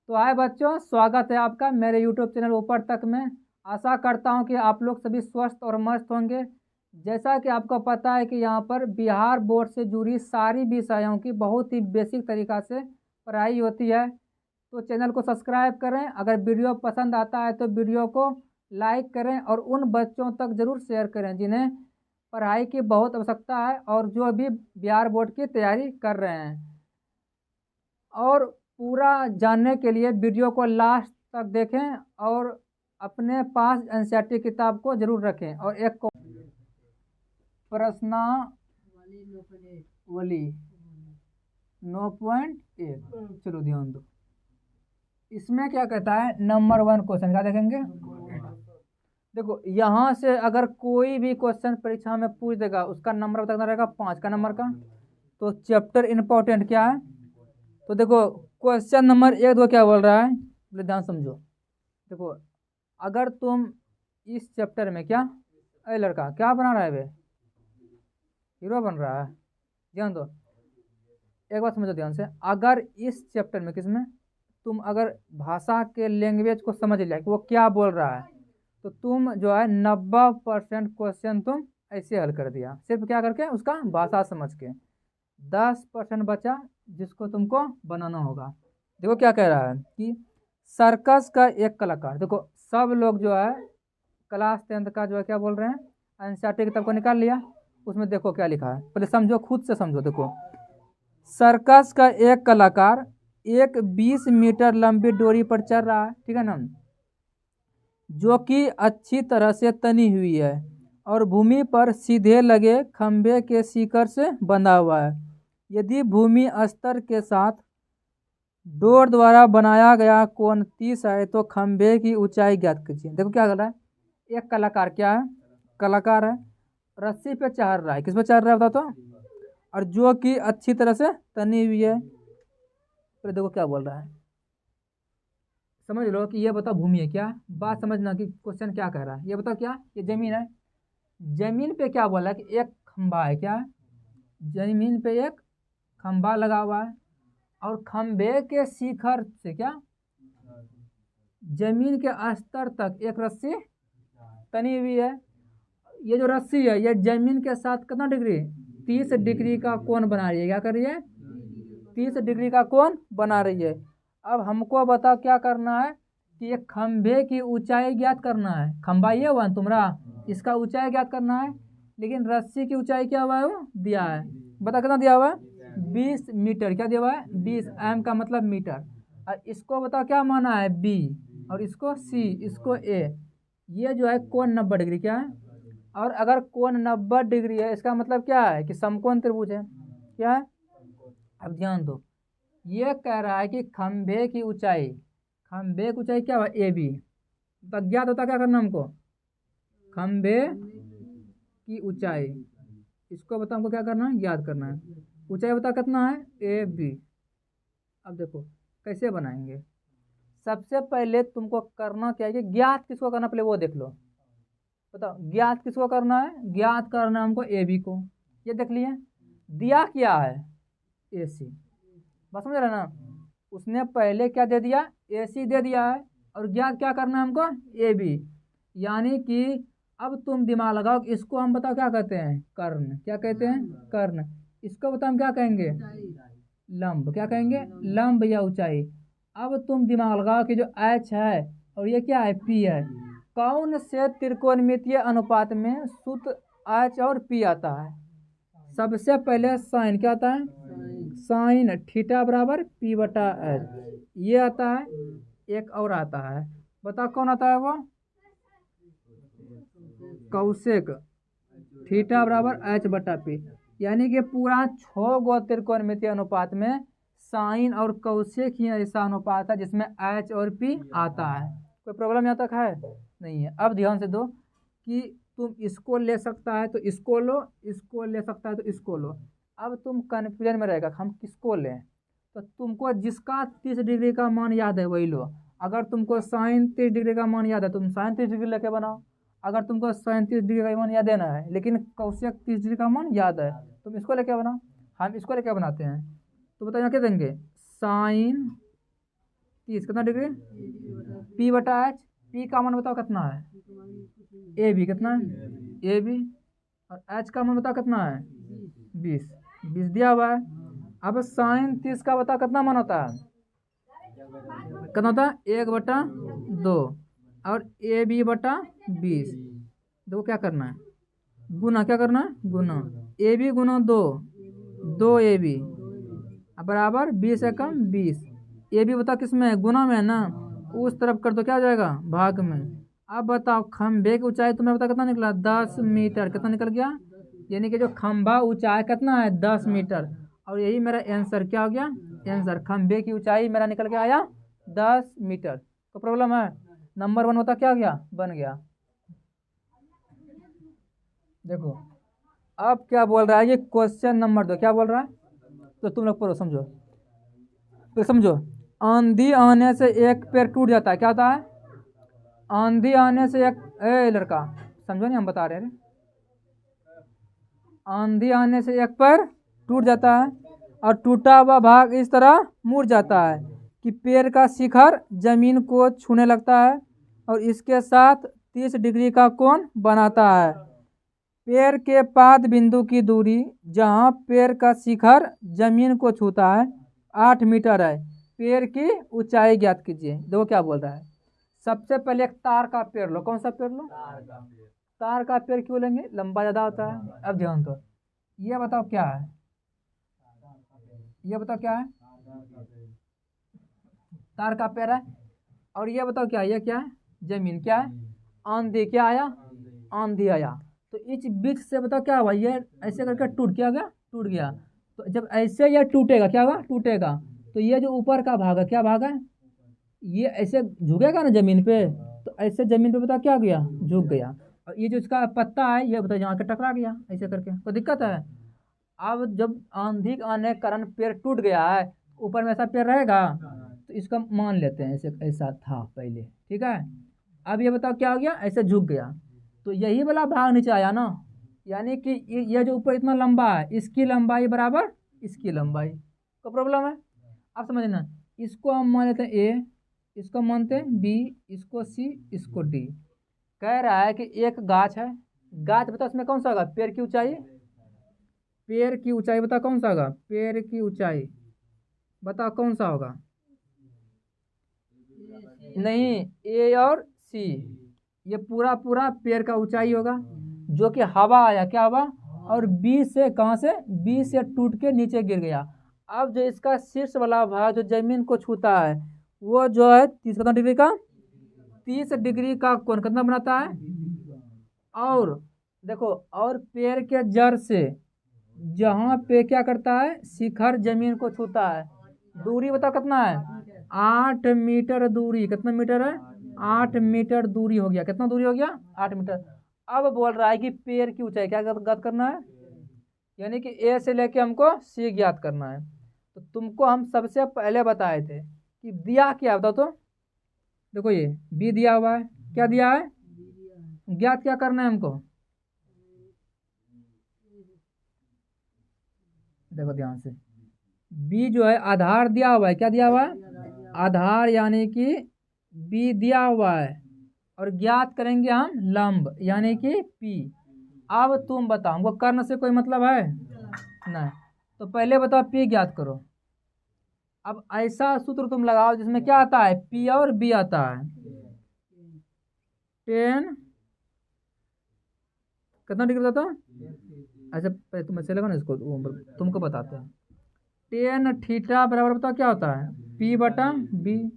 तो हाय बच्चों, स्वागत है आपका मेरे यूट्यूब चैनल ऊपर तक में। आशा करता हूं कि आप लोग सभी स्वस्थ और मस्त होंगे। जैसा कि आपको पता है कि यहाँ पर बिहार बोर्ड से जुड़ी सारी विषयों की बहुत ही बेसिक तरीक़ा से पढ़ाई होती है। तो चैनल को सब्सक्राइब करें। अगर वीडियो पसंद आता है तो वीडियो को लाइक करें और उन बच्चों तक ज़रूर शेयर करें जिन्हें पढ़ाई की बहुत आवश्यकता है और जो भी बिहार बोर्ड की तैयारी कर रहे हैं। और पूरा जानने के लिए वीडियो को लास्ट तक देखें और अपने पास एनसीईआरटी किताब को जरूर रखें। और एक प्रश्नावली 9.1, चलो ध्यान दो। इसमें क्या कहता है, नंबर 1 क्वेश्चन क्या देखेंगे। देखो, यहाँ से अगर कोई भी क्वेश्चन परीक्षा में पूछ देगा उसका नंबर बताना रहेगा 5 का नंबर का। तो चैप्टर इंपॉर्टेंट क्या है, तो देखो क्वेश्चन नंबर 1 दो क्या बोल रहा है, बोले ध्यान समझो। देखो, अगर तुम इस चैप्टर में क्या, अरे लड़का क्या बना रहा है बे, हीरो बन रहा है, ध्यान दो। एक बात समझो ध्यान से, अगर इस चैप्टर में किसमें तुम अगर भाषा के लैंग्वेज को समझ लिया कि वो क्या बोल रहा है, तो तुम जो है 90% क्वेश्चन तुम ऐसे हल कर दिया, सिर्फ क्या करके, उसका भाषा समझ के। 10% बचा जिसको तुमको बनाना होगा। देखो क्या कह रहा है कि सर्कस का एक कलाकार, देखो सब लोग जो है क्लास 10th का जो है क्या बोल रहे हैं, एनसीईआरटी किताब को निकाल लिया। उसमें देखो क्या लिखा है, पहले समझो, खुद से समझो। देखो, सर्कस का एक कलाकार एक 20 मीटर लंबी डोरी पर चढ़ रहा है, ठीक है ना, जो कि अच्छी तरह से तनी हुई है और भूमि पर सीधे लगे खंभे के शिखर से बंधा हुआ है। यदि भूमि स्तर के साथ डोर द्वारा बनाया गया कोण 30 है तो खंभे की ऊंचाई ज्ञात कीजिए। देखो क्या कर रहा है, एक कलाकार क्या है, कलाकार है, रस्सी पे चढ़ रहा है। किस पे चढ़ रहा है बता तो, और जो कि अच्छी तरह से तनी हुई है। फिर देखो क्या बोल रहा है, समझ लो कि ये बताओ भूमि है क्या, बात समझना कि क्वेश्चन क्या कह रहा है। ये बताओ क्या, ये जमीन है, जमीन पे क्या बोला है कि एक खंभा है, क्या है, जमीन पे एक खंभा लगा हुआ है और खंभे के शिखर से क्या, जमीन के स्तर तक एक रस्सी तनी हुई है। ये जो रस्सी है ये जमीन के साथ कितना डिग्री, 30 डिग्री का कोण बना रही है। क्या कर रही है, 30 डिग्री का कोण बना रही है। अब हमको बताओ क्या करना है कि एक खंभे की ऊंचाई ज्ञात करना है। खंभा ये हुआ तुम्हारा, इसका ऊंचाई ज्ञात करना है, लेकिन रस्सी की ऊंचाई क्या हुआ है, वो दिया है। बता कितना दिया हुआ है, 20 मीटर। क्या दिया हुआ है, 20, एम का मतलब मीटर। और इसको बताओ क्या माना है, बी, और इसको सी, इसको ए। ये जो है कोण 90 डिग्री क्या है, और अगर कोण 90 डिग्री है इसका मतलब क्या है कि समकोण त्रिभुज है। क्या है, अब ध्यान दो, ये कह रहा है कि खंभे की ऊंचाई, खंभे की ऊंचाई क्या हुआ, ए बी। तो ज्ञात होता क्या करना हमको, खंभे की ऊंचाई, इसको बता हमको क्या करना है, याद करना है। ऊंचाई बता कितना है, ए बी। अब देखो कैसे बनाएंगे, सबसे पहले तुमको करना क्या है कि ज्ञात किसको करना, पहले वो देख लो। बताओ ज्ञात किसको करना है, ज्ञात करना है हमको ए बी को। ये देख लिए, दिया क्या है, ए सी। बस समझ रहे ना, उसने पहले क्या दे दिया, ए सी दे दिया है, और ज्ञात क्या करना है हमको, ए बी। यानी कि अब तुम दिमाग लगाओ कि इसको हम बताओ क्या कहते हैं, कर्ण। क्या कहते हैं, कर्ण। इसको बताओ हम क्या कहेंगे, लंब। क्या कहेंगे, लंब या ऊंचाई। अब तुम दिमाग लगाओ कि जो एच है और ये क्या है, पी है, कौन से त्रिकोणमितीय अनुपात में सूत्र एच और पी आता है। सबसे पहले साइन क्या आता है, साइन थीटा बराबर पी बटा एच, ये आता है। एक और आता है, बताओ कौन आता है वो, कौशिक थीटा बराबर एच बटा पी। यानी कि पूरा 6 गो त्रिकोणमितीय अनुपात में साइन और कौशिक ही ऐसा अनुपात है जिसमें एच और पी आता है। कोई प्रॉब्लम यहाँ तक है, नहीं है। अब ध्यान से दो कि तुम इसको ले सकता है तो इसको लो, इसको ले सकता है तो इसको लो। अब तुम कन्फ्यूजन में रहेगा हम किसको लें, तो तुमको जिसका 30 डिग्री का मान याद है वही लो। अगर तुमको साइन 30 डिग्री का मान याद है तुम साइन 30 डिग्री लेके बनाओ। अगर तुमको साइन 30 डिग्री का मान याद देना है लेकिन कौशिक 30 डिग्री का मान याद है, तुम इसको लेके बनाओ। हम इसको लेके बनाते हैं, तो बताओ यहाँ क्या देंगे, साइन 30 कितना डिग्री, पी बटा एच, पी का मान बताओ कितना है, ए बी कितना है, ए बी, और एच का मान बताओ कितना है 20, 20 दिया हुआ है। अब साइन 30 का बताओ कितना मान होता है, कितना होता है 1/2, और ए बी बटा 20, देखो क्या करना है, गुना, क्या करना है गुना, A B Guna 2, 2 A B बराबर 20 है कम 20, ए बी बताओ किस में है, गुना में है ना, उस तरफ कर दो क्या हो जाएगा भाग में। अब बताओ खंभे की ऊंचाई तुम्हें बताओ कितना निकला 10 मीटर, कितना निकल गया, यानी कि जो खंभा ऊंचाई कितना है 10 मीटर, और यही मेरा आंसर क्या हो गया, आंसर खंभे की ऊंचाई मेरा निकल के आया 10 मीटर। तो प्रॉब्लम है नंबर 1 होता क्या हो गया, बन गया। देखो अब क्या बोल रहा है ये क्वेश्चन नंबर 2 क्या बोल रहा है, तो तुम लोग पढ़ो समझो, तो समझो, आंधी आने से एक पेड़ टूट जाता है, क्या होता है, आंधी आने से एक, लड़का समझो नहीं हम बता रहे हैं, आंधी आने से एक पेड़ टूट जाता है और टूटा हुआ भाग इस तरह मुड़ जाता है कि पेड़ का शिखर जमीन को छूने लगता है और इसके साथ 30 डिग्री का कोण बनाता है। पेड़ के पाद बिंदु की दूरी जहां पेड़ का शिखर जमीन को छूता है 8 मीटर है, पेड़ की ऊंचाई ज्ञात कीजिए। देखो क्या बोल रहा है, सबसे पहले एक तार का पेड़ लो, कौन सा पेड़ लो, तार का पेड़ क्यों लेंगे, लंबा ज़्यादा होता है। अब ध्यान दो, ये बताओ क्या है, ये बताओ क्या है, तार का पेड़ है, और ये बताओ क्या है, ये क्या है जमीन, क्या है आंधी, क्या आया आंधी आया, तो इस बीच से बताओ क्या हुआ, ये ऐसे करके टूट क्या गया, टूट गया, तो जब ऐसे ये टूटेगा क्या होगा, टूटेगा, तो ये जो ऊपर का भाग है क्या भाग है, ये ऐसे झुकेगा ना जमीन पे, तो ऐसे जमीन पे बताओ क्या गया, झुक गया, और ये जो इसका पत्ता है ये बताओ यहाँ के टकरा गया ऐसे करके, तो दिक्कत है। अब जब आंधी आने के कारण पेड़ टूट गया है, ऊपर में ऐसा पेड़ रहेगा, तो इसका मान लेते हैं ऐसे, ऐसा था पहले, ठीक है। अब ये बताओ क्या हो गया, ऐसे झुक गया, तो यही वाला भाग नीचे आया ना, यानी कि ये जो ऊपर इतना लंबा है इसकी लंबाई बराबर इसकी लंबाई, तो प्रॉब्लम है। आप समझना, इसको हम मान लेते हैं ए, इसको मानते हैं बी, इसको सी, इसको डी। कह रहा है कि एक गाछ है, गाछ बताओ इसमें कौन सा होगा, पेड़ की ऊंचाई, पेड़ की ऊंचाई बताओ कौन सा होगा, पेड़ की ऊंचाई बताओ कौन सा होगा, नहीं ए और सी, ये पूरा पूरा पेड़ का ऊंचाई होगा, जो कि हवा आया क्या हवा, और बी से कहाँ से, बी से टूट के नीचे गिर गया। अब जो इसका शीर्ष वाला भाग जो जमीन को छूता है वो जो है 30 कितना डिग्री का, 30 डिग्री का कोण कितना बनाता है, और देखो और पेड़ के जड़ से जहाँ पे क्या करता है शिखर जमीन को छूता है, दूरी बताओ कितना है 8 मीटर दूरी, कितना मीटर है 8 मीटर दूरी हो गया, कितना दूरी हो गया 8 मीटर। अब बोल रहा है कि पेड़ की ऊंचाई क्या ज्ञात करना है, यानी कि ए से लेके हमको सी ज्ञात करना है। तो तुमको हम सबसे पहले बताए थे कि दिया क्या बताओ, तो देखो ये बी दिया हुआ है, क्या दिया है, ज्ञात क्या करना है हमको, देखो ध्यान से, बी जो है आधार दिया हुआ है, क्या दिया हुआ है आधार, यानी कि बी दिया हुआ है, और ज्ञात करेंगे हम लंब यानी कि पी। अब तुम बताओ हमको कर्ण से कोई मतलब है नहीं, तो पहले बताओ पी ज्ञात करो। अब ऐसा सूत्र तुम लगाओ जिसमें क्या आता है पी और बी आता है, 10 कितना डिग्री बताता है, अच्छा पहले तुम ऐसे लगा ना इसको, तुमको बताते हैं 10 थीटा बराबर बताओ क्या होता है पी बटा बी,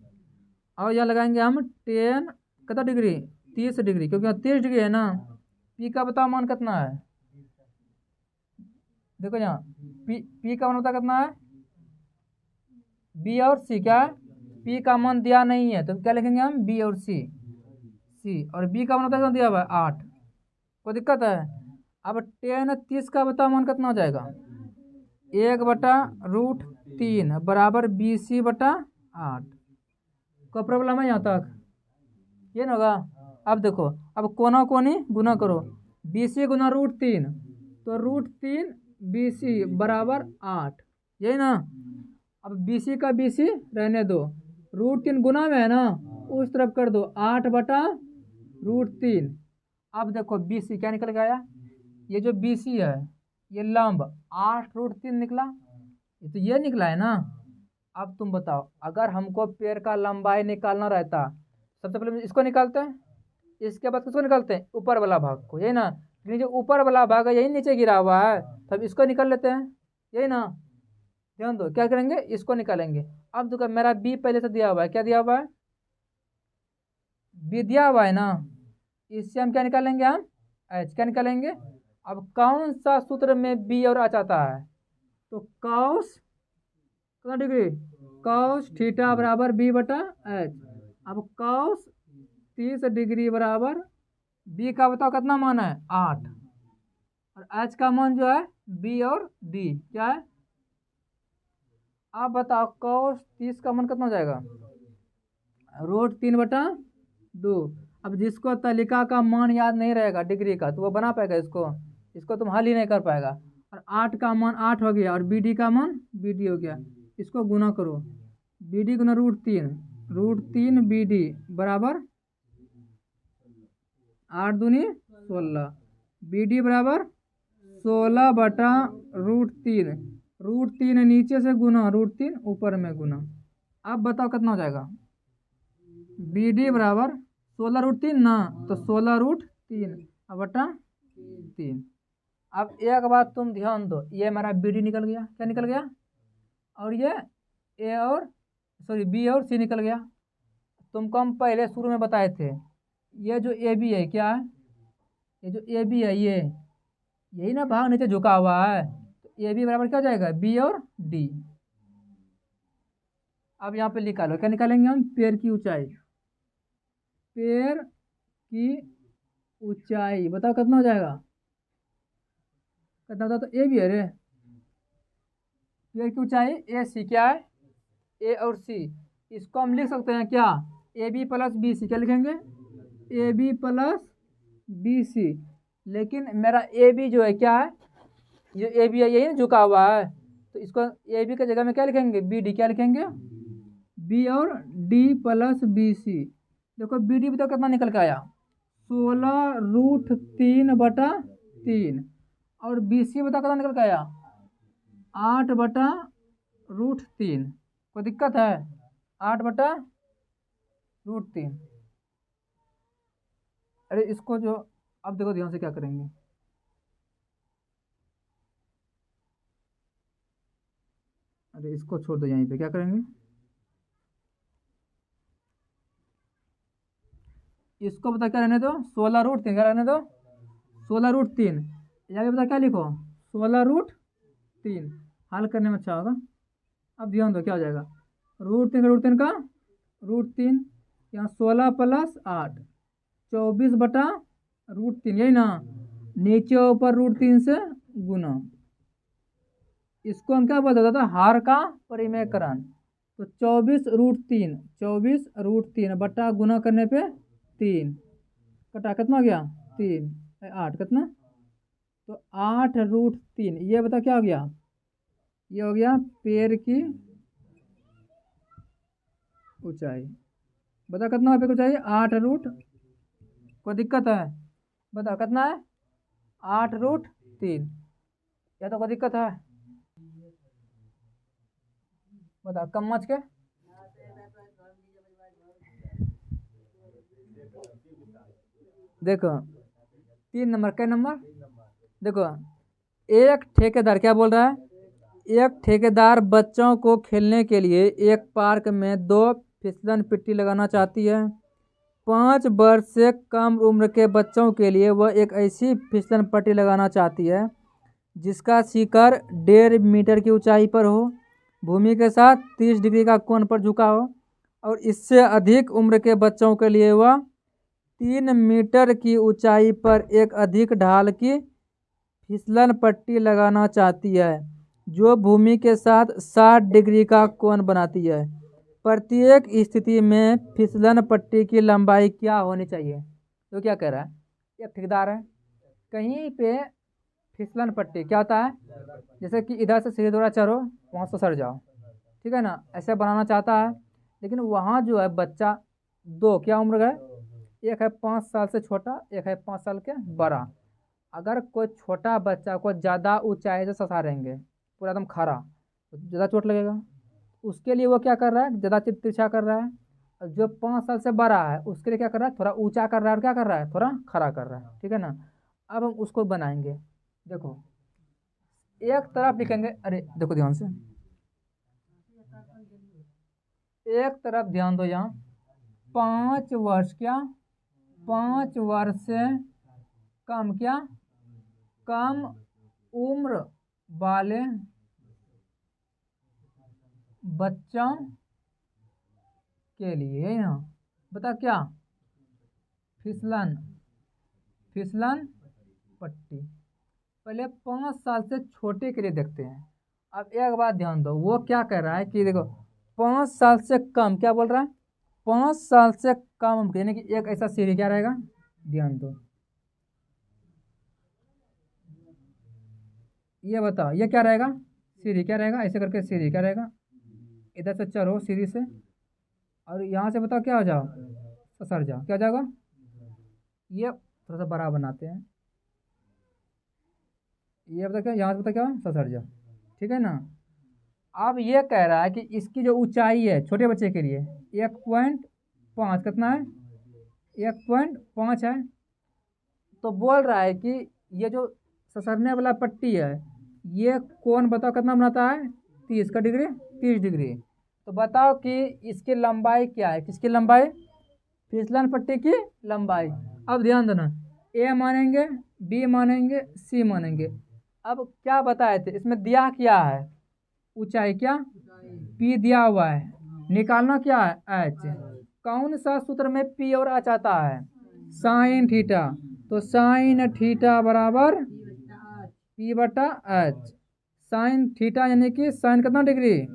और यहाँ लगाएंगे हम 10 कितना डिग्री 30 डिग्री, क्योंकि यहाँ 30 डिग्री है ना, पी का बताओ मान कितना है, देखो यहाँ पी का मान बताओ कितना है, बी और सी क्या है, पी का मान दिया नहीं है तो क्या लिखेंगे हम बी और सी, और बी का मान बताओ कितना दिया हुआ है 8, कोई दिक्कत है। अब 10 30 का बताओ मान कितना हो जाएगा 1/√3 बराबर BC बटा 8, कोई प्रॉब्लम है यहाँ तक, ये ना होगा। अब देखो अब कोना कोनी गुना करो, BC गुना √3, तो √3 BC बराबर 8, यही ना। अब BC का BC रहने दो, √3 गुना में है ना, उस तरफ कर दो 8/√3। अब देखो BC क्या निकल गया, ये जो BC है ये लंब 8√3 निकला, ये तो ये निकला है ना। अब तुम बताओ, अगर हमको पेड़ का लंबाई निकालना रहता, सबसे पहले इसको निकालते हैं, इसके बाद किसको निकालते हैं, ऊपर वाला भाग को, यही ना। लेकिन जो ऊपर वाला भाग है यही नीचे गिरा हुआ है, तब इसको निकाल लेते हैं, यही ना। ध्यान दो, क्या करेंगे, इसको निकालेंगे। अब देखो मेरा B पहले से दिया हुआ है, क्या दिया हुआ है, B दिया हुआ है ना, इससे हम क्या निकालेंगे, हम H क्या निकालेंगे। अब कौन सा सूत्र में B और H आता है, तो कॉस कितना डिग्री, कॉस थीटा बराबर B/H। अब कॉस 30 डिग्री बराबर B का बताओ कितना मान है, 8, और H का मान जो है B और D क्या है। आप बताओ कॉस 30 का मान कितना हो जाएगा, √3/2। अब जिसको तालिका का मान याद नहीं रहेगा डिग्री का, तो वो बना पाएगा इसको, इसको तुम हल ही नहीं कर पाएगा। और 8 का मान 8 हो गया, और BD का मान BD हो गया, इसको गुना करो, BD गुना √3 BD बराबर 8 दूनी 16, BD बराबर 16/√3। √3 नीचे से गुना, √3 ऊपर में गुना। अब बताओ कितना हो जाएगा, BD बराबर 16√3 ना, तो 16√3 बटा 3। अब एक बात तुम ध्यान दो, ये हमारा BD निकल गया, क्या निकल गया, और ये B और C निकल गया। तुमको हम पहले शुरू में बताए थे, ये जो AB है क्या है, ये जो AB है ये यही ना भाग नीचे झुका हुआ है, तो AB बराबर क्या हो जाएगा, B और D। अब यहाँ पे निकालो, क्या निकालेंगे हम, पेड़ की ऊंचाई, पेड़ की ऊंचाई बताओ कितना हो जाएगा, कितना होता, तो AB है रे, पेड़ की ऊंचाई AC क्या है, A और C, इसको हम लिख सकते हैं क्या, AB + BC, क्या लिखेंगे, AB + BC। लेकिन मेरा AB जो है क्या है, ये AB है यही ना झुका हुआ है, तो इसको AB की जगह में क्या लिखेंगे, BD, क्या लिखेंगे, B और D + BC। देखो BD बताओ कितना निकल के आया, 16√3/3, और BC बताओ कितना निकल के आया, 8/√3। कोई दिक्कत है, 8/√3। अरे इसको जो, अब देखो ध्यान से क्या करेंगे, अरे इसको छोड़ दो, यहीं पे क्या करेंगे, इसको पता क्या रहने दो, 16√3 क्या रहने दो, 16√3। यहाँ पे पता क्या लिखो, 16√3, हल करने में अच्छा होगा। अब ध्यान दो क्या हो जाएगा, √3 का √3, यहाँ 16 + 8 24/√3, यही ना, नीचे ऊपर √3 से गुना। इसको हम क्या बोलते था, हार का परिमेयकरण। तो 24√3 बटा गुना करने पे 3 कटा कितना हो गया, 3 8 कितना, तो 8√3। ये बता क्या हो गया, ये हो गया पेड़ की ऊंचाई। बता कितना है पेड़ की ऊंचाई, 8√। कोई दिक्कत है, बता कितना है, 8√3। या तो कोई दिक्कत है, बता कम मच के। देखो 3 नंबर, क्या नंबर, देखो एक ठेकेदार क्या बोल रहा है, एक ठेकेदार बच्चों को खेलने के लिए एक पार्क में 2 फिसलन पट्टी लगाना चाहती है। 5 वर्ष से कम उम्र के बच्चों के लिए वह एक ऐसी फिसलन पट्टी लगाना चाहती है जिसका शिखर 1.5 मीटर की ऊंचाई पर हो, भूमि के साथ 30 डिग्री का कोण पर झुका हो, और इससे अधिक उम्र के बच्चों के लिए वह 3 मीटर की ऊंचाई पर एक अधिक ढाल की फिसलन पट्टी लगाना चाहती है जो भूमि के साथ 60 डिग्री का कोण बनाती है। प्रत्येक स्थिति में फिसलन पट्टी की लंबाई क्या होनी चाहिए। तो क्या कह रहा है, एक ठेकेदार है, कहीं पे फिसलन पट्टी क्या होता है, जैसे कि इधर से सीधे थोड़ा चढ़ो, वहाँ से सर जाओ, ठीक है ना, ऐसे बनाना चाहता है। लेकिन वहाँ जो है बच्चा दो क्या उम्र का है, एक है 5 साल से छोटा, एक है 5 साल के बड़ा। अगर कोई छोटा बच्चा को ज़्यादा ऊंचाई से ससारेंगे पूरा एकदम खड़ा तो ज़्यादा चोट लगेगा। उसके लिए वो क्या कर रहा है, ज़्यादा तिरछा कर रहा है। और जो 5 साल से बड़ा है उसके लिए क्या कर रहा है, थोड़ा ऊंचा कर रहा है और क्या कर रहा है, थोड़ा खड़ा कर रहा है, ठीक है ना। अब हम उसको बनाएंगे। देखो एक तरफ लिखेंगे, अरे देखो ध्यान से, एक तरफ ध्यान दो यहाँ, 5 वर्ष क्या, 5 वर्ष से कम क्या, कम उम्र वाले बच्चों के लिए यहाँ बता क्या, फिसलन, फिसलन पट्टी। पहले 5 साल से छोटे के लिए देखते हैं। अब एक बात ध्यान दो, वो क्या कह रहा है कि देखो 5 साल से कम क्या बोल रहा है, 5 साल से कम उम्र यानी कि एक ऐसा सीढ़ी क्या रहेगा, ध्यान दो, ये बताओ ये क्या रहेगा, सीढ़ी क्या रहेगा, ऐसे करके सीढ़ी क्या रहेगा, इधर से चढ़ो सीढ़ी से और यहाँ से बताओ क्या हो जाओ, सर जाओ, क्या हो जाएगा, ये थोड़ा सा बड़ा बनाते हैं, ये बता क्या, यहाँ से बता क्या ससर जा, ठीक है ना। अब ये कह रहा है कि इसकी जो ऊंचाई है छोटे बच्चे के लिए 1.5 कितना है, 1.5 है। तो बोल रहा है कि ये जो ससरने वाला पट्टी है ये कौन बताओ कितना बनाता है, 30 का डिग्री, 30 डिग्री। तो बताओ कि इसकी लंबाई क्या है, किसकी लंबाई, फिसलन पट्टी की लंबाई। अब ध्यान देना, ए मानेंगे, बी मानेंगे, सी मानेंगे। अब क्या बताए थे, इसमें दिया क्या है, ऊंचाई क्या, पी दिया हुआ है, निकालना क्या है एच। कौन सा सूत्र में पी और एच आता है, साइन थीटा। तो साइन थीटा बराबर पी बटा एच। साइन थीटा यानी कि साइन कितना डिग्री,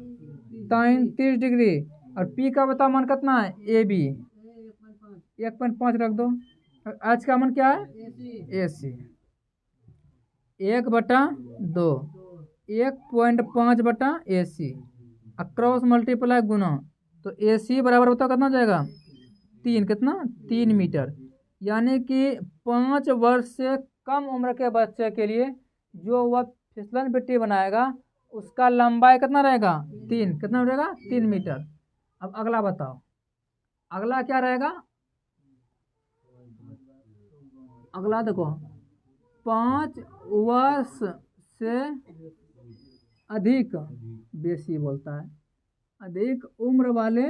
साइन 30 डिग्री। और पी का बताओ मान कितना है, ए बी 1.5 रख दो। एच का मान क्या है, ए सी 1/2, 1.5 बटा ए सी, क्रॉस मल्टीप्लाई गुना। तो ए सी बराबर बताओ कितना जाएगा, 3, कितना 3 मीटर। यानी कि 5 वर्ष से कम उम्र के बच्चे के लिए जो वह फिसलन पट्टी बनाएगा उसका लंबाई कितना रहेगा, 3, कितना रहेगा 3 मीटर। अब अगला बताओ, अगला क्या रहेगा, अगला देखो 5 वर्ष से अधिक, बेसी बोलता है, अधिक उम्र वाले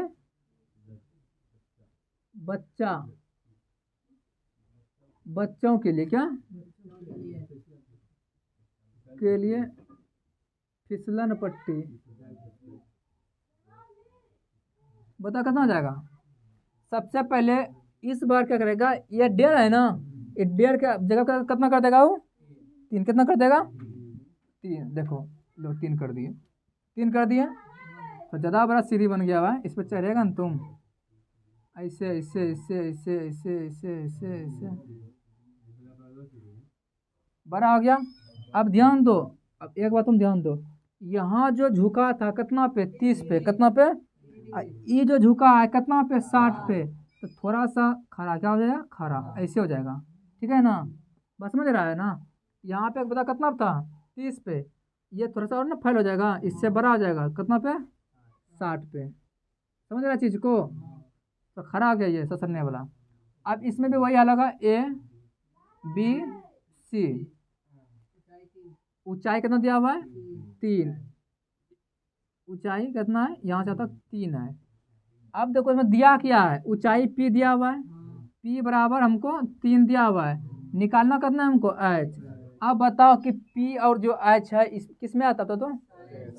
बच्चों के लिए क्या, के लिए फिसलन पट्टी बता कितना हो जाएगा। सबसे पहले इस बार क्या करेगा, ये 1.5 है ना, ये 1.5 का जगह का कितना कर देगा वो, 3, कितना कर देगा 3। देखो लो 3 कर दिए, 3 कर दिए तो ज़्यादा बड़ा सीढ़ी बन गया हुआ है, इस पर चढ़ेगा ना तुम, ऐसे ऐसे ऐसे ऐसे ऐसे ऐसे ऐसे ऐसे बड़ा हो गया। अब ध्यान दो, अब एक बात तुम ध्यान दो, यहाँ जो झुका था कितना पे, 30 पे, कितना पे, ये जो झुका है कितना पे, 60 पे। तो थोड़ा सा खड़ा क्या हो जाएगा, खड़ा ऐसे हो जाएगा, ठीक है ना। बस समझ रहा है ना, यहाँ पे बता कितना था 30 पे, ये थोड़ा सा और ना फैल हो जाएगा, इससे बड़ा हो जाएगा कितना पे, 60 पे। समझ रहा है चीज़ को, तो खड़ा हो गया ये ससरने वाला। अब इसमें भी वही हाल होगा, ए बी सी, ऊंचाई कितना दिया हुआ है, 3, ऊंचाई कितना है यहाँ से तक 3 है। अब देखो इसमें दिया क्या है, ऊंचाई पी दिया हुआ है, पी बराबर हमको 3 दिया हुआ है, निकालना कितना है हमको एच। अब बताओ कि पी और जो एच है इस किस में आता था, तो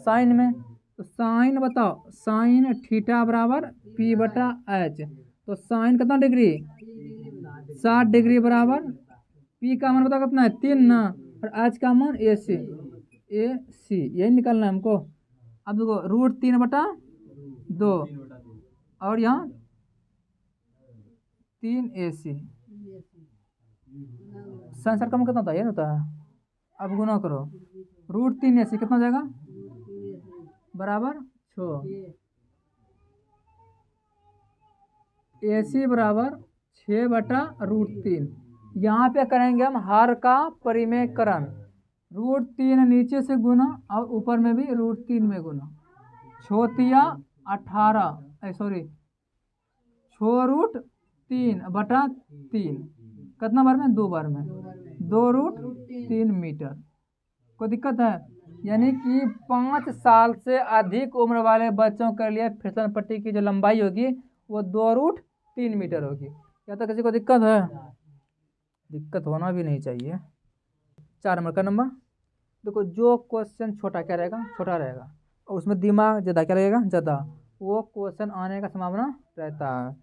साइन में। तो साइन बताओ, साइन थीटा बराबर पी बटा एच। तो साइन कितना डिग्री, 60 डिग्री बराबर पी का मान बताओ कितना है, 3 ना, और एच का मान ए सी, यही निकालना है हमको। अब देखो √3/2 और यहाँ 3 AC, साइन सर्कल में कितना होता है, ये होता है। अब गुना करो, √3 AC कितना हो जाएगा, बराबर 6। AC बराबर 6/√3। यहाँ पे करेंगे हम हर का परिमेयकरण, √3 नीचे से गुना और ऊपर में भी √3 में गुना। छोतिया 18 सॉरी 6√3/3 कितना बार में? 2 बार में, 2√3 मीटर। कोई दिक्कत है? यानी कि 5 साल से अधिक उम्र वाले बच्चों के लिए फिसल पट्टी की जो लंबाई होगी वो 2√3 मीटर होगी। क्या तो किसी को दिक्कत है? दिक्कत होना भी नहीं चाहिए। 4 नंबर का नंबर देखो, जो क्वेश्चन छोटा क्या रहेगा? छोटा रहेगा, और उसमें दिमाग ज़्यादा क्या रहेगा? ज़्यादा, वो क्वेश्चन आने का संभावना रहता है।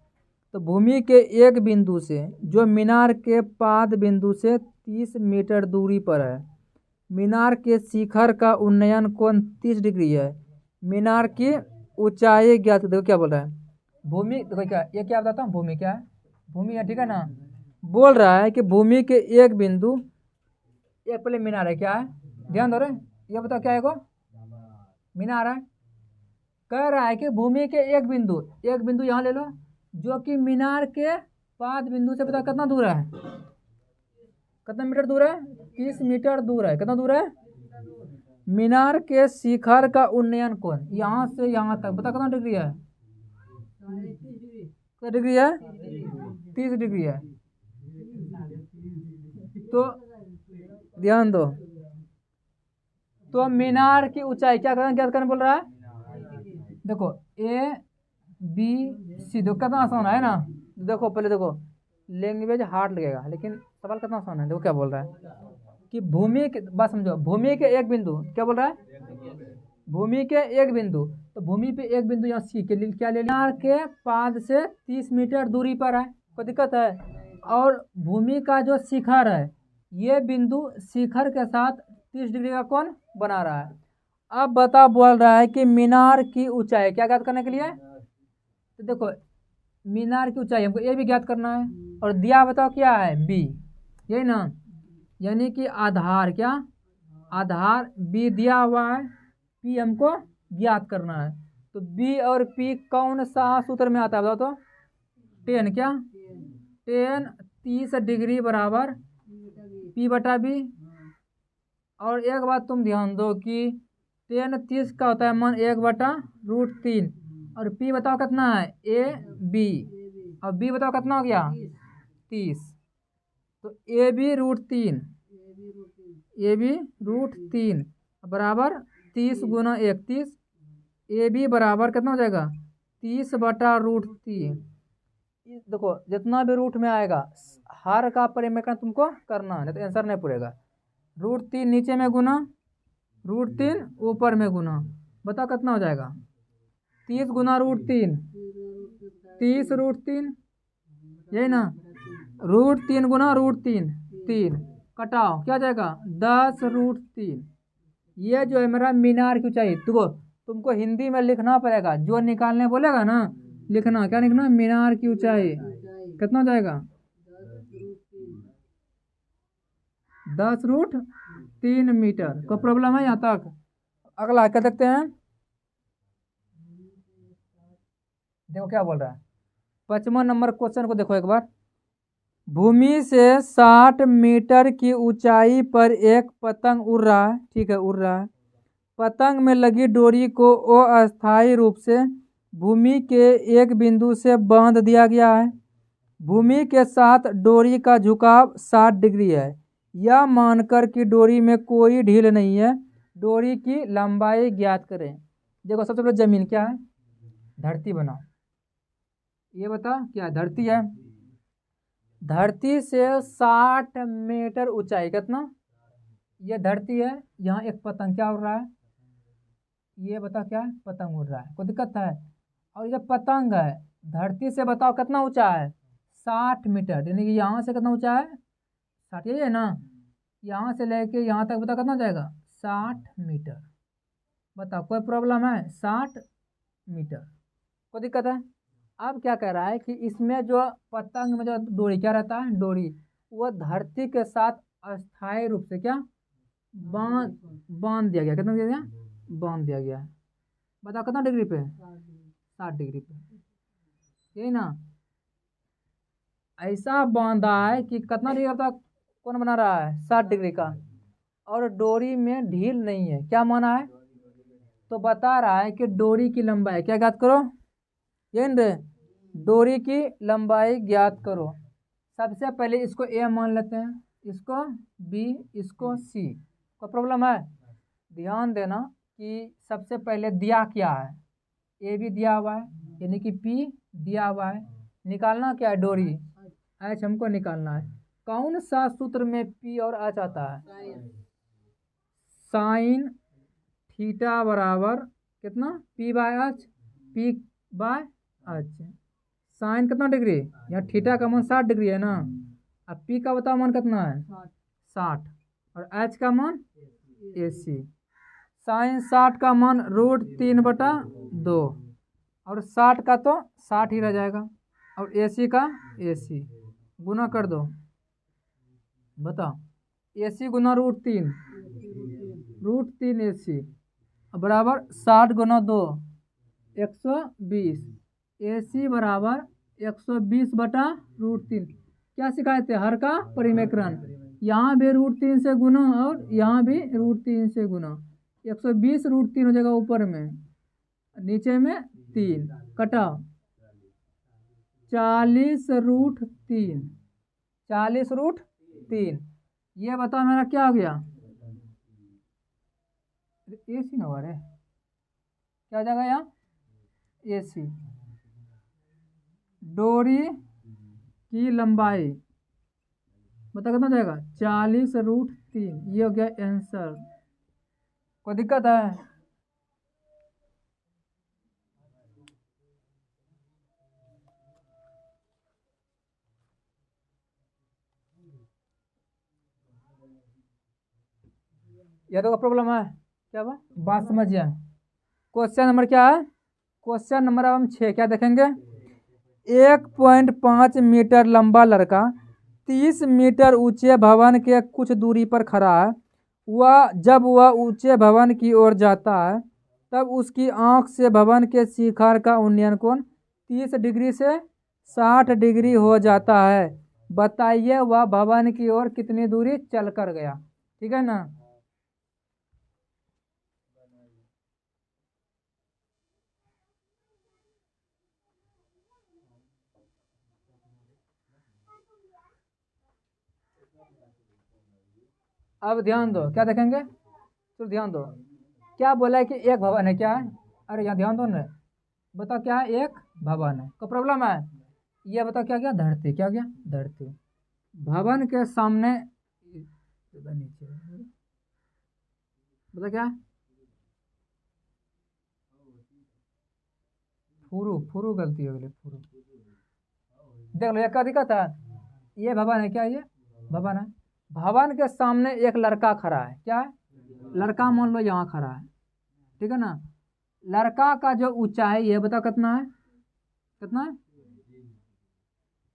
तो भूमि के एक बिंदु से जो मीनार के पाद बिंदु से 30 मीटर दूरी पर है, मीनार के शिखर का उन्नयन कोण 30 डिग्री है। मीनार की ऊंचाई ज्ञात। देखो क्या बोल रहा है, भूमि, देखो क्या, ये क्या बताता हूँ, भूमि क्या है? भूमि है, ठीक है ना। बोल रहा है कि भूमि के एक बिंदु, एक पहले मीनार है, क्या है? ध्यान दो रे, ये बताओ क्या है? को मीनार है। कह रहा है कि भूमि के एक बिंदु यहाँ ले लो, जो कि मीनार के पाद बिंदु से बताओ कितना दूर है? कितना मीटर दूर है? 30 मीटर दूर है। कितना दूर है? मीनार के शिखर का उन्नयन कोण यहाँ से यहाँ तक बता कितना डिग्री है? कितना डिग्री है? 30 डिग्री है। तो ध्यान दो, तो मीनार की ऊंचाई क्या करना, ज्ञात करने बोल रहा है। देखो ABC, देखो कितना आसान है ना। देखो पहले देखो, लैंग्वेज हार्ड लगेगा लेकिन सवाल कितना आसान है। देखो क्या बोल रहा है कि भूमि के, बात समझो, भूमि के एक बिंदु, क्या बोल रहा है? भूमि के एक बिंदु, तो भूमि पे एक बिंदु यहाँ C के लिए क्या ले लिया? मीनार के पाद से 30 मीटर दूरी पर है। कोई दिक्कत है? और भूमि का जो शिखर है, ये बिंदु शिखर के साथ 30 डिग्री का कोण बना रहा है। अब बता, बोल रहा है कि मीनार की ऊंचाई क्या ज्ञात करने के लिए? तो देखो, मीनार की ऊंचाई हमको ए भी ज्ञात करना है, और दिया बताओ क्या है? B, यही ना। यानी कि आधार, क्या आधार B दिया हुआ है, P हमको ज्ञात करना है। तो B और P कौन सा सूत्र में आता है बताओ तो? 10, क्या 10 30 डिग्री बराबर P/B। और एक बात तुम ध्यान दो कि 10 30 का होता है मान 1/√3, और P बताओ कितना है? AB, और B बताओ कितना हो गया? 30। तो AB√3 बराबर 30 गुना 31। AB बराबर कितना हो जाएगा? 30/√3। देखो जितना भी रूट में आएगा हर का परिमेयकरण तुमको करना है, नहीं तो आंसर नहीं पूरेगा। √3 नीचे में गुना, √3 ऊपर में गुना, बताओ कितना हो जाएगा? 30 गुना √3, 30√3, यही ना। √3 गुना √3, 3 कटाओ, क्या जाएगा? 10√3। ये जो है मेरा मीनार की ऊंचाई। देखो तुमको हिंदी में लिखना पड़ेगा, जो निकालने बोलेगा ना लिखना, क्या लिखना? मीनार की ऊंचाई कितना हो जाएगा? 10√3 मीटर। कोई प्रॉब्लम है यहाँ तक? अगला क्या देखते हैं, देखो क्या बोल रहा है। 55 नंबर क्वेश्चन को देखो एक बार। भूमि से 60 मीटर की ऊंचाई पर एक पतंग उड़ रहा है, ठीक है, उड़ रहा है। पतंग में लगी डोरी को अस्थायी रूप से भूमि के एक बिंदु से बांध दिया गया है। भूमि के साथ डोरी का झुकाव 60 डिग्री है। यह मानकर कि डोरी में कोई ढील नहीं है, डोरी की लंबाई ज्ञात करें। देखो सबसे पहले जमीन क्या है? धरती बनाओ। ये बता क्या धरती है? धरती से 60 मीटर ऊंचाई, कितना? ये धरती है, यहाँ एक पतंग क्या उड़ रहा है? ये बता क्या है? पतंग उड़ रहा है। कोई दिक्कत है? और ये पतंग है, धरती से बताओ कितना ऊंचा है? 60 मीटर, यानी कि यहाँ से कितना ऊंचा है? 60, यही है ना। यहाँ से लेके यहाँ तक बताओ कितना जाएगा? 60 मीटर। बताओ कोई प्रॉब्लम है? 60 मीटर, कोई दिक्कत है? अब क्या कह रहा है कि इसमें जो पतंग में जो डोरी क्या रहता है? डोरी वो धरती के साथ अस्थायी रूप से क्या बांध दिया गया। कितना दिया गया? बांध दिया गया है। बताओ कितना डिग्री पे? 60 डिग्री पे, यही ना। ऐसा बांधा है कि कितना डिग्री का कौन बना रहा है, 60 डिग्री का, और डोरी में ढील नहीं है, क्या माना है, तो बता रहा है कि डोरी की लंबाई क्या ज्ञात करो, ये डोरी की लंबाई ज्ञात करो। सबसे पहले इसको ए मान लेते हैं, इसको बी, इसको सी। कोई प्रॉब्लम है, ध्यान देना कि सबसे पहले दिया क्या है, ए भी दिया हुआ है, यानी कि पी दिया हुआ है, निकालना क्या है, डोरी एच हमको निकालना है। कौन सा सूत्र में पी और एच आता है, साइन थीटा बराबर कितना, p by h, p by h. Sine कितना डिग्री, यहाँ थीटा का मान 60 डिग्री है ना, अब पी का बताओ मान कितना है, 60, और एच का मान AC। साइन 60 का मान √3/2, और 60 का तो 60 ही रह जाएगा, और AC का AC गुना कर दो, बताओ AC गुना √3, √3 AC बराबर 60 गुना 2 120, AC बराबर 120/√3। क्या सिखाए थे, हर का परिमेकरण, यहाँ भी √3 से गुना और यहाँ भी √3 से गुना, 120 √3 हो जाएगा ऊपर में, नीचे में 3 कटाओ, 40√3, 40√3। ये बताओ मेरा क्या हो गया, AC ना हो रहा है, क्या हो जाएगा यहाँ AC। डोरी की लंबाई बता कितना जाएगा, 40√3। ये हो गया आंसर। कोई दिक्कत है, या तो प्रॉब्लम है, क्या बात समझिए। क्वेश्चन नंबर क्या है, क्वेश्चन नंबर अब हम 6 क्या देखेंगे। 1.5 मीटर लंबा लड़का 30 मीटर ऊंचे भवन के कुछ दूरी पर खड़ा है। जब वह ऊंचे भवन की ओर जाता है तब उसकी आंख से भवन के शिखर का उन्नयन कोण 30 डिग्री से 60 डिग्री हो जाता है। बताइए वह भवन की ओर कितनी दूरी चल कर गया, ठीक है ना। अब ध्यान दो, क्या देखेंगे, तो ध्यान दो क्या बोला है कि एक भवन है, क्या है, अरे यहाँ ध्यान दो ना, बताओ क्या है, एक भवन है, कोई प्रॉब्लम है, ये बताओ क्या क्या, धरती, क्या क्या, धरती। भवन के सामने नीचे बता क्या, फुरू फुरू गलती हो गई, फुरू देख लो, क्या दिक्कत है, ये भवन है, क्या ये भवन है। भवन के सामने एक लड़का खड़ा है, क्या है, लड़का मान लो यहाँ खड़ा है, ठीक है ना। लड़का का जो ऊंचाई है बताओ कितना है, कितना है,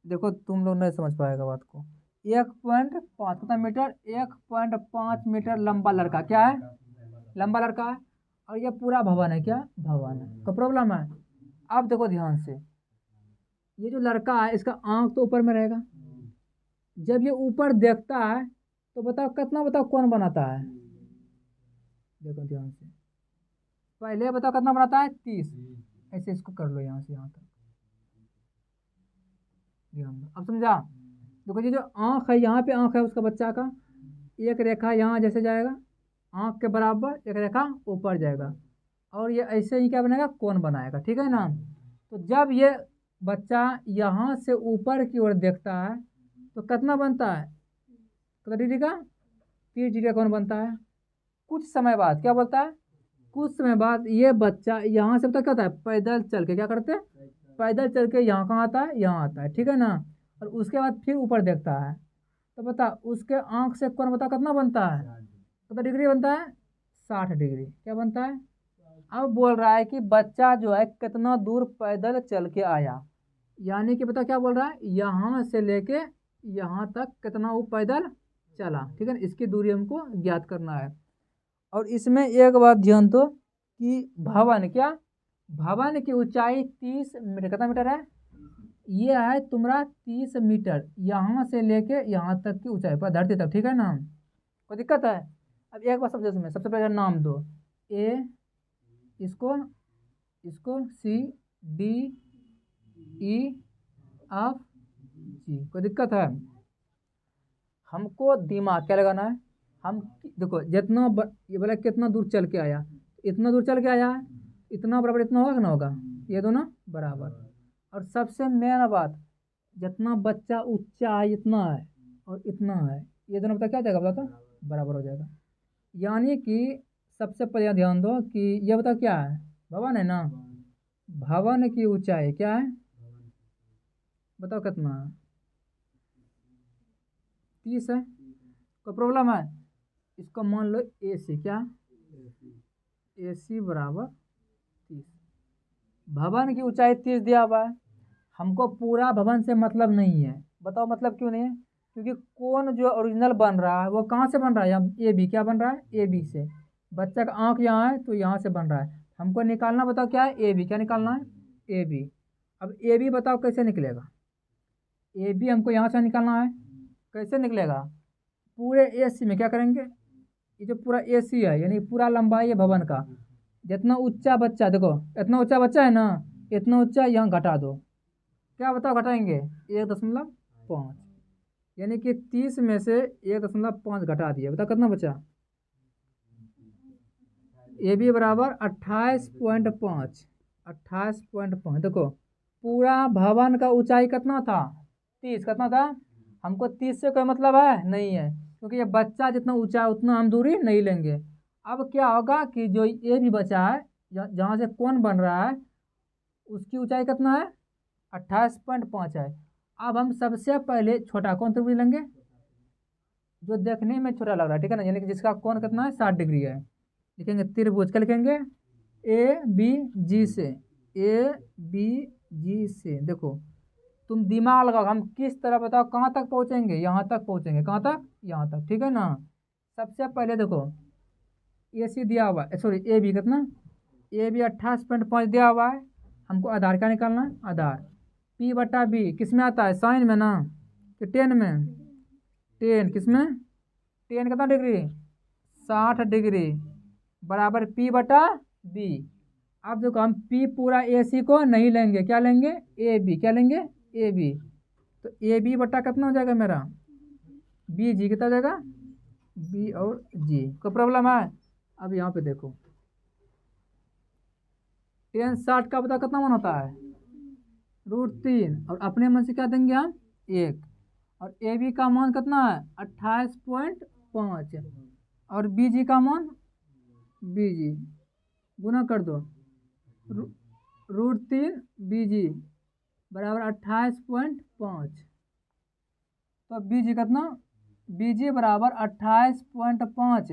देखो तुम लोग नहीं समझ पाएगा बात को। 1.5 कितना मीटर, 1.5 मीटर लंबा लड़का, क्या है, लंबा लड़का है, और ये पूरा भवन है, क्या भवन है, तो प्रॉब्लम है। अब देखो ध्यान से, ये जो लड़का है इसका आंख तो ऊपर में रहेगा, जब ये ऊपर देखता है तो बताओ कितना, बताओ कौन बनाता है, देखो ध्यान से, पहले बताओ कितना बनाता है, 30, ऐसे इसको कर लो यहाँ से यहाँ तक, ध्यान दो, अब समझा। देखो ये जो आँख है, यहाँ पे आँख है उसका बच्चा का, एक रेखा यहाँ जैसे जाएगा आँख के बराबर, एक रेखा ऊपर जाएगा, और ये ऐसे ही क्या बनेगा, कौन बनाएगा, ठीक है ना। तो जब ये बच्चा यहाँ से ऊपर की ओर देखता है तो कितना बनता है, कितना डिग्री का, 30 डिग्री का कौन बनता है। कुछ समय बाद क्या बोलता है, कुछ समय बाद ये बच्चा यहाँ से पता क्या होता है, पैदल चल के क्या करते हैं, पैदल चल के यहाँ कहाँ आता है, यहाँ आता है, ठीक है ना। और उसके बाद फिर ऊपर देखता है तो बता उसके आँख से कौन बता कितना बनता है, कितना डिग्री बनता है, 60 डिग्री, क्या बनता है। अब बोल रहा है कि बच्चा जो है कितना दूर पैदल चल के आया, यानी कि बता क्या बोल रहा है, यहाँ से लेके यहाँ तक कितना वो पैदल चला, ठीक है ना, इसकी दूरी हमको ज्ञात करना है। और इसमें एक बात ध्यान दो कि भवन, क्या भवन की ऊंचाई 30 मीटर, कितना मीटर है, ये है तुम्हारा 30 मीटर, यहाँ से लेके यहाँ तक की ऊंचाई पर धरती तक, ठीक है ना। कोई दिक्कत है? अब एक बार समझो, इसमें सबसे पहले नाम दो, ए, इसको इसको सी, डी, ई, एफ, जी। कोई दिक्कत है? हमको दिमाग क्या लगाना है, हम देखो जितना ये बोला कितना दूर चल के आया, इतना दूर चल के आया है, इतना बराबर इतना होगा कि ना होगा, ये दोनों बराबर। और सबसे मेन बात, जितना बच्चा ऊंचा है इतना है और इतना है, ये दोनों पता क्या जाएगा, बता तो बराबर हो जाएगा। यानी कि सबसे पहले ध्यान दो कि ये बता क्या है, भवन है ना, भवन की ऊंचाई क्या है, बताओ कितना है, 30 है। कोई प्रॉब्लम है? इसको मान लो ए सी, क्या ए सी बराबर 30, भवन की ऊंचाई 30 दिया हुआ है। हमको पूरा भवन से मतलब नहीं है, बताओ मतलब क्यों नहीं है, क्योंकि कौन जो ओरिजिनल बन रहा है वो कहाँ से बन रहा है, यहाँ ए बी, क्या बन रहा है, ए बी से। बच्चा का आँख यहाँ है तो यहाँ से बन रहा है, हमको निकालना बताओ क्या है, ए बी, क्या निकालना है, ए बी। अब ए बी बताओ कैसे निकलेगा, ए बी हमको यहाँ से निकालना है, कैसे निकलेगा, पूरे ए सी में क्या करेंगे, ये जो पूरा ए सी है यानी पूरा लंबाई है भवन का, जितना ऊंचा बच्चा, देखो इतना ऊंचा बच्चा है ना, इतना ऊंचा यहाँ घटा दो, क्या बताओ घटाएंगे, 1.5, यानी कि 30 में से 1.5 घटा दिया, बताओ कितना बचा, ए बी बराबर 28.5, 28.5। देखो पूरा भवन का ऊंचाई कितना था, 30, कितना था, हमको 30 से कोई मतलब है नहीं है, क्योंकि ये बच्चा जितना ऊंचा है उतना हम दूरी नहीं लेंगे। अब क्या होगा कि जो ये भी बचा है, जहाँ से कौन बन रहा है उसकी ऊंचाई कितना है, 28.5 है। अब हम सबसे पहले छोटा कौन त्रिभुज लेंगे, जो देखने में छोटा लग रहा है, ठीक है ना, यानी कि जिसका कोण कितना है, 60 डिग्री है। लिखेंगे त्रिभुज, क्या लिखेंगे, ए बी जी से, ए बी जी से। देखो तुम दिमाग लगाओ, हम किस तरह बताओ कहाँ तक पहुँचेंगे, यहाँ तक पहुँचेंगे, कहाँ तक, यहाँ तक, ठीक है ना। सबसे पहले देखो ए सी दिया हुआ है, सॉरी ए बी कितना, ए बी 28.5 दिया हुआ है, हमको आधार क्या निकालना है, आधार पी बटा बी किस में आता है, साइन में ना, कि 10 में, 10 किस में, 10 कितना डिग्री, 60 डिग्री, बराबर पी बटा बी। अब देखो हम पी पूरा ए सी को नहीं लेंगे, क्या लेंगे, ए बी, क्या लेंगे, ए बी। तो ए बी बटा कितना हो जाएगा मेरा, बी जी कितना हो जाएगा, बी और जी। कोई प्रॉब्लम है? अब यहाँ पे देखो 10 60 का पता कितना मान होता है, √3, और अपने मन से क्या देंगे हम, 1, और ए बी का मान कितना है 28.5, और बी जी का मान, बी जी गुना कर दो, √3 बी जी बराबर 28.5। तो बी जी कितना, बी जी बराबर 28.5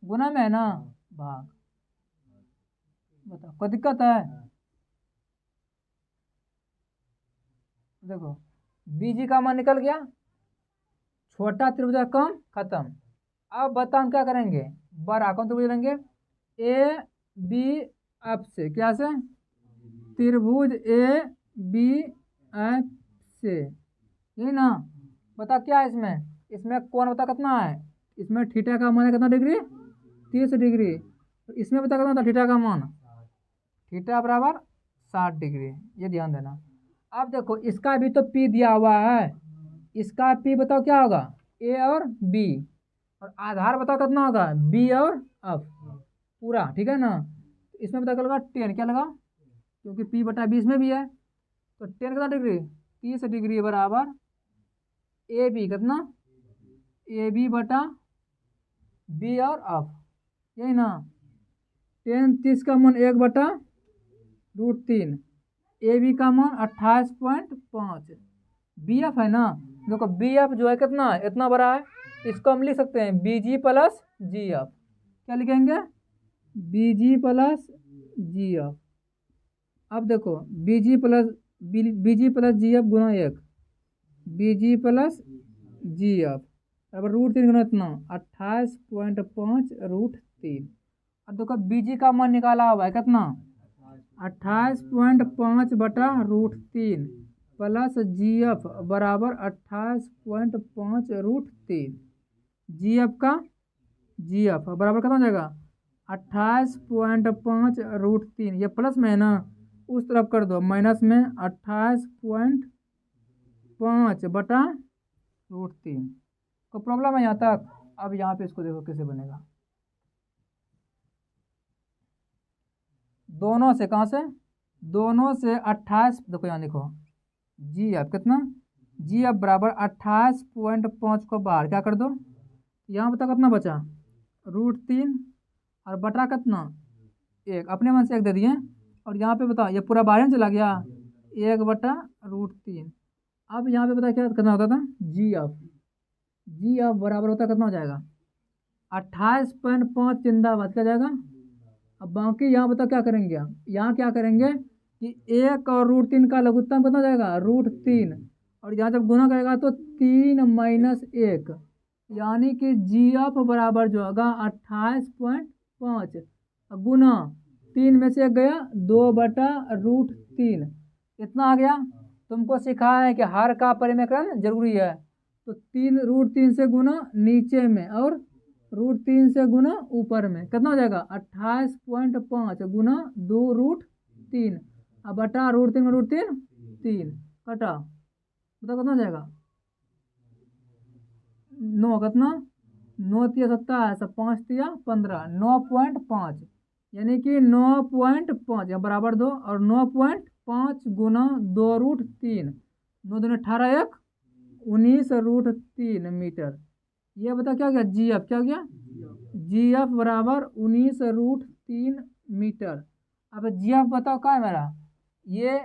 गुना में है ना, भाग। बताओ कोई दिक्कत है? देखो बी जी का मान निकल गया, छोटा त्रिभुज का कम खत्म। अब बताओ हम क्या करेंगे, बड़ा कौन त्रिभुज लेंगे, ए बी एफ से, क्या से, त्रिभुज ए बी एफ से, यही ना। बता क्या है इसमें, इसमें कौन बता कितना है, इसमें थीटा का मान है कितना डिग्री, 30 डिग्री, इसमें बता कितना था थीटा का मान, थीटा बराबर 60 डिग्री, ये ध्यान देना। अब देखो इसका भी तो पी दिया हुआ है, इसका पी बताओ क्या होगा, ए और बी, और आधार बताओ कितना होगा, बी और एफ पूरा, ठीक है ना। इसमें पता लगा 10, क्या लगा, क्योंकि पी बटा बी इसमें भी है, तो 10 कितना डिग्री, 30 डिग्री बराबर ए बी कितना, ए बी बटा बी और एफ, यही ना। 10 30 का मान 1 बटा √3, ए बी का मान 28.5, बी एफ है ना। देखो बी एफ जो है कितना है, इतना बड़ा है, इसको हम लिख सकते हैं बी जी प्लस जी एफ, क्या लिखेंगे, बी जी प्लस जी एफ। अब देखो बी जी प्लस जी एफ गुना 1, बी जी प्लस जी एफ बराबर √3 गुना इतना 28.5 √3। अब देखो बी जी का मान निकाला हुआ है कितना, 28.5 बटा √3, प्लस जी एफ बराबर 28.5 √3। जी एफ का जी एफ बराबर कितना हो जाएगा 28.5 √3। ये प्लस में है ना, उस तरफ कर दो माइनस में 28.5/√3। तो प्रॉब्लम है यहाँ तक। अब यहाँ पे इसको देखो कैसे बनेगा। दोनों से कहाँ से, दोनों से 28, देखो यहाँ देखो जी एफ कितना, जी एफ बराबर 28.5 को बाहर क्या कर दो, यहाँ बता कितना बचा √3 और बटा कितना 1, अपने मन से 1 दे दिए। और यहाँ पे बता ये पूरा बाहर चला गया 1/√3। अब यहाँ पे बता क्या करना होता था, जी एफ, जी एफ बराबर होता कितना हो जाएगा 28.5 जिंदाबाद क्या जाएगा। अब बाकी यहाँ बता क्या करेंगे, यहाँ क्या करेंगे कि 1 और √3 का लघुत्तम कितना हो जाएगा √3, और यहाँ जब गुना करेगा तो 3 - 1, यानी कि जी एफ बराबर जो होगा 28.5 गुना 3 में से 1 गया 2/√3, इतना आ गया। तुमको सिखाया है कि हर का परिमेय जरूरी है, तो 3 √3 से गुना नीचे में और √3 से गुना ऊपर में, कितना हो जाएगा 28.5 गुना 2√3 अब बटा √3 में √3 3 कटा, बताओ कितना हो जाएगा 9, कितना 9 × 7 = 5 × 15 9.5, यानी कि 9.5 यहाँ बराबर 2 और 9.5 गुना 2√3, 9 दूनी 18 1 19√3 मीटर। ये बता क्या गया जी एफ, क्या गया जी एफ बराबर 19√3 मीटर। अब जी एफ बताओ क्या है मेरा, ये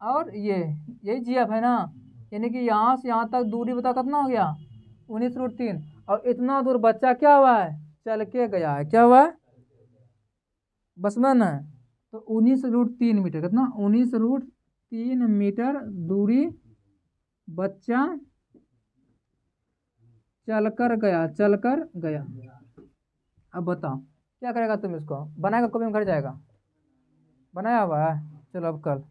और ये यही जी एफ है ना, यानी कि यहाँ से यहाँ तक दूरी बता कितना हो गया 19√3, और इतना दूर बच्चा क्या हुआ है चल के गया है, क्या हुआ है बस में ना, तो 19√3 मीटर, कितना 19√3 मीटर दूरी बच्चा चलकर गया, चलकर गया। अब बताओ क्या करेगा तुम, इसको बनाएगा कॉपी में घर जाएगा, बनाया हुआ है, चलो अब कल